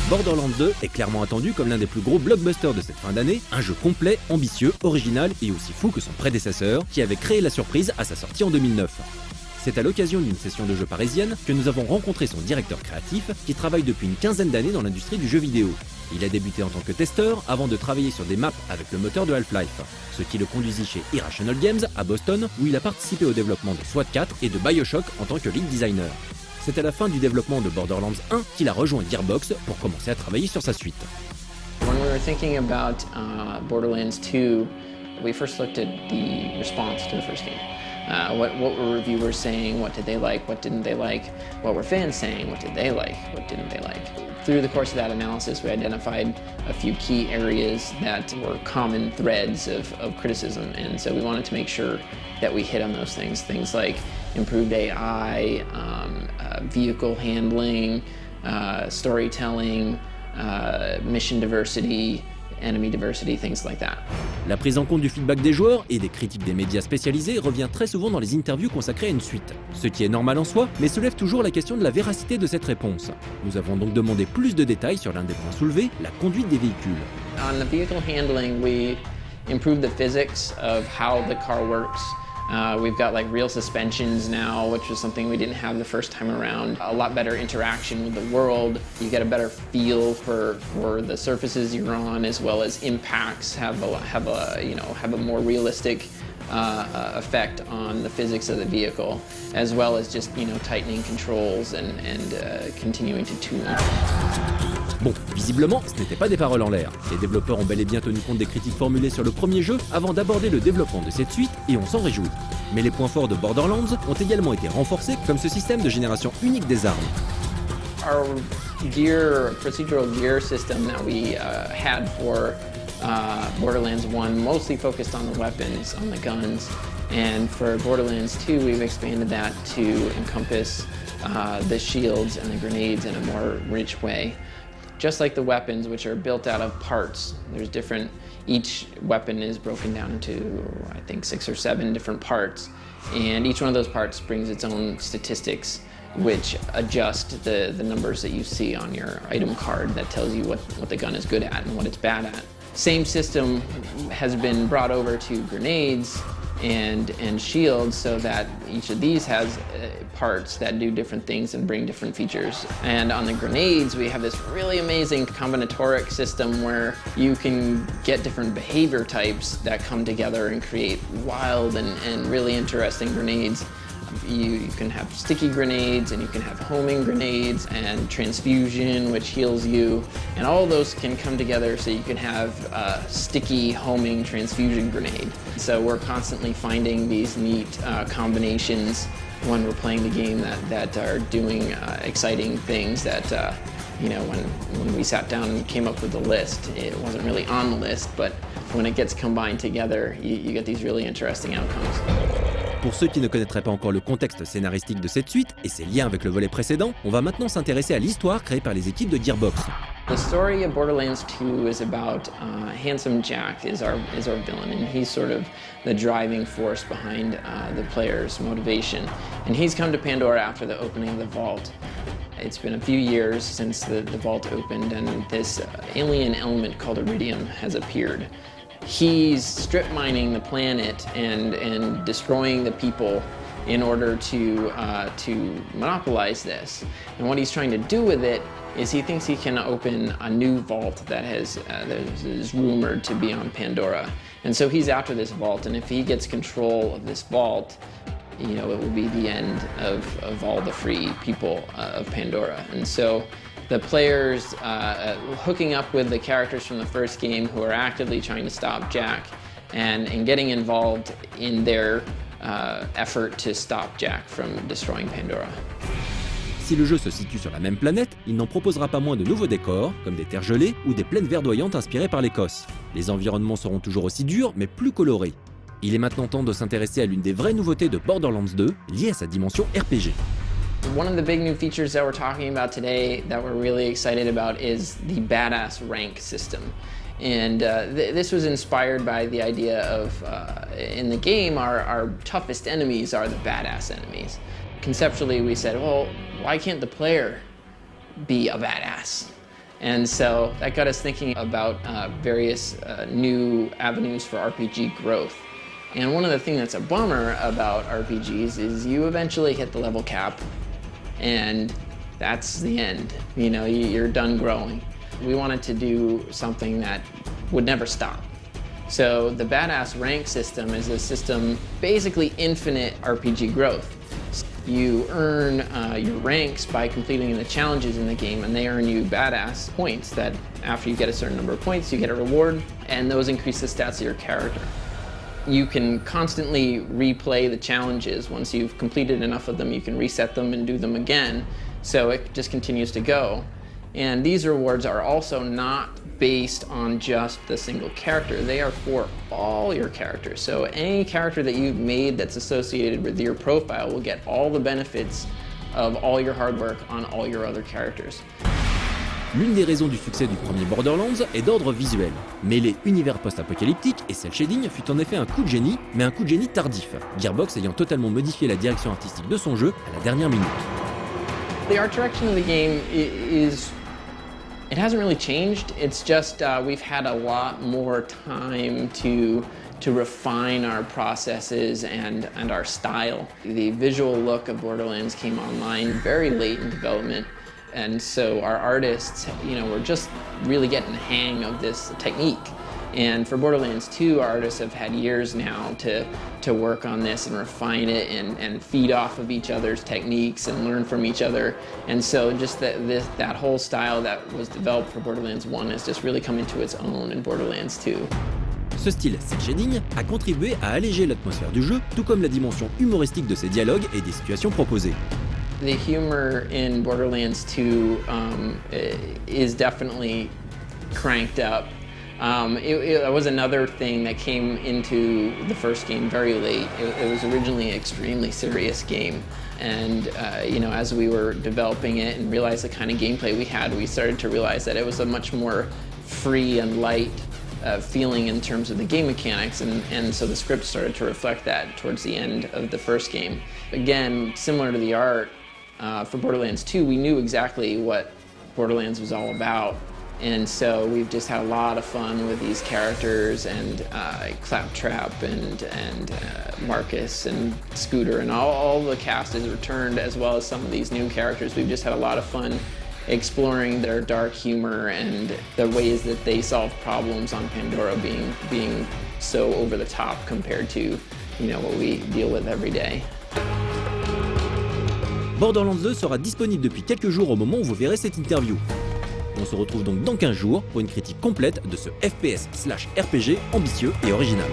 Borderlands 2 est clairement attendu comme l'un des plus gros blockbusters de cette fin d'année, un jeu complet, ambitieux, original et aussi fou que son prédécesseur, qui avait créé la surprise à sa sortie en 2009. C'est à l'occasion d'une session de jeu parisienne que nous avons rencontré son directeur créatif, qui travaille depuis une quinzaine d'années dans l'industrie du jeu vidéo. Il a débuté en tant que testeur avant de travailler sur des maps avec le moteur de Half-Life, ce qui le conduisit chez Irrational Games à Boston, où il a participé au développement de SWAT 4 et de BioShock en tant que lead designer. C'est à la fin du développement de Borderlands 1 qu'il a rejoint Gearbox pour commencer à travailler sur sa suite. When we were thinking about Borderlands 2, we first looked at the response to the first game. What were reviewers saying, what did they like, what didn't they like, what were fans saying, what did they like, what didn't they like. Through the course of that analysis, we identified a few key areas that were common threads of criticism, and so we wanted to make sure that we hit on those things. Things like improved AI, vehicle handling, storytelling, mission diversity, enemy diversity, things like that. La prise en compte du feedback des joueurs et des critiques des médias spécialisés revient très souvent dans les interviews consacrées à une suite. Ce qui est normal en soi, mais soulève toujours la question de la véracité de cette réponse. Nous avons donc demandé plus de détails sur l'un des points soulevés, la conduite des véhicules. On the vehicle handling, we improved the physics of how the car works. We've got like real suspensions now, which was something we didn't have the first time around. A lot better interaction with the world. You get a better feel for the surfaces you're on, as well as impacts have a more realistic effect on the physics of the vehicle, as well as just tightening controls and continuing to tune. Bon, visiblement, ce n'était pas des paroles en l'air. Les développeurs ont bel et bien tenu compte des critiques formulées sur le premier jeu avant d'aborder le développement de cette suite, et on s'en réjouit. Mais les points forts de Borderlands ont également été renforcés, comme ce système de génération unique des armes. Our procedural gear system that we had for Borderlands 1 mostly focused on the weapons, on the guns, and for Borderlands 2 we've expanded that to encompass the shields and the grenades in a more rich way. Just like the weapons, which are built out of parts, each weapon is broken down into, I think, 6 or 7 different parts, and each one of those parts brings its own statistics, which adjust the numbers that you see on your item card that tells you what the gun is good at and what it's bad at. Same system has been brought over to grenades and shields, so that each of these has parts that do different things and bring different features. And on the grenades, we have this really amazing combinatoric system where you can get different behavior types that come together and create wild and really interesting grenades. You can have sticky grenades, and you can have homing grenades, and transfusion, which heals you, and all of those can come together so you can have a sticky homing transfusion grenade. So we're constantly finding these neat combinations when we're playing the game that are doing exciting things that when we sat down and came up with the list, it wasn't really on the list, but when it gets combined together, you get these really interesting outcomes. Pour ceux qui ne connaîtraient pas encore le contexte scénaristique de cette suite et ses liens avec le volet précédent, on va maintenant s'intéresser à l'histoire créée par les équipes de Gearbox. The story of Borderlands 2 is about Handsome Jack is our villain, and he's sort of the driving force behind the player's motivation. And he's come to Pandora after the opening of the vault. It's been a few years since the vault opened, and this alien element called Iridium has appeared. He's strip mining the planet and destroying the people in order to monopolize this. And what he's trying to do with it is he thinks he can open a new vault that is rumored to be on Pandora. And so he's after this vault, and if he gets control of this vault, it will be the end of all the free people of Pandora. And so the players hooking up with the characters from the first game who are actively trying to stop Jack and getting involved in their effort to stop Jack from destroying Pandora. Si le jeu se situe sur la même planète, il n'en proposera pas moins de nouveaux décors, comme des terres gelées ou des plaines verdoyantes inspirées par l'Écosse. Les environnements seront toujours aussi durs, mais plus colorés. Il est maintenant temps de s'intéresser à l'une des vraies nouveautés de Borderlands 2, liée à sa dimension RPG. One of the big new features that we're talking about today that we're really excited about is the badass rank system. And this was inspired by the idea of, in the game, our toughest enemies are the badass enemies. Conceptually, we said, well, why can't the player be a badass? And so that got us thinking about various new avenues for RPG growth. And one of the things that's a bummer about RPGs is you eventually hit the level cap and that's the end. You know, you're done growing. We wanted to do something that would never stop. So the Badass rank system is a system, basically infinite RPG growth. You earn your ranks by completing the challenges in the game, and they earn you Badass points that after you get a certain number of points, you get a reward, and those increase the stats of your character. You can constantly replay the challenges. Once you've completed enough of them, you can reset them and do them again, so it just continues to go. And these rewards are also not based on just the single character. They are for all your characters. So any character that you've made that's associated with your profile will get all the benefits of all your hard work on all your other characters. L'une des raisons du succès du premier Borderlands est d'ordre visuel. Mêler univers post-apocalyptique et cel shading fut en effet un coup de génie, mais un coup de génie tardif, Gearbox ayant totalement modifié la direction artistique de son jeu à la dernière minute. The art direction of the game it hasn't really changed. It's just we've had a lot more time to refine our processes and our style. The visual look of Borderlands came online very late in development, and so our artists, you know, were just really getting the hang of this technique. And for Borderlands 2, our artists have had years now to work on this and refine it and feed off of each other's techniques and learn from each other. And so just that whole style that was developed for Borderlands 1 has just really come into its own in Borderlands 2. Ce style cel shading a contribué à alléger l'atmosphère du jeu, tout comme la dimension humoristique de ses dialogues et des situations proposées. The humor in Borderlands 2 is definitely cranked up. It was another thing that came into the first game very late. It was originally an extremely serious game, and you know, as we were developing it and realized the kind of gameplay we had, we started to realize that it was a much more free and light feeling in terms of the game mechanics, and so the script started to reflect that towards the end of the first game. Again, similar to the art, for Borderlands 2, we knew exactly what Borderlands was all about. And so we've just had a lot of fun with these characters, and Claptrap and Marcus and Scooter, and all the cast is returned, as well as some of these new characters. We've just had a lot of fun exploring their dark humor and the ways that they solve problems on Pandora being so over the top compared to, you know, what we deal with every day. Borderlands 2 sera disponible depuis quelques jours au moment où vous verrez cette interview. On se retrouve donc dans 15 jours pour une critique complète de ce FPS/RPG ambitieux et original.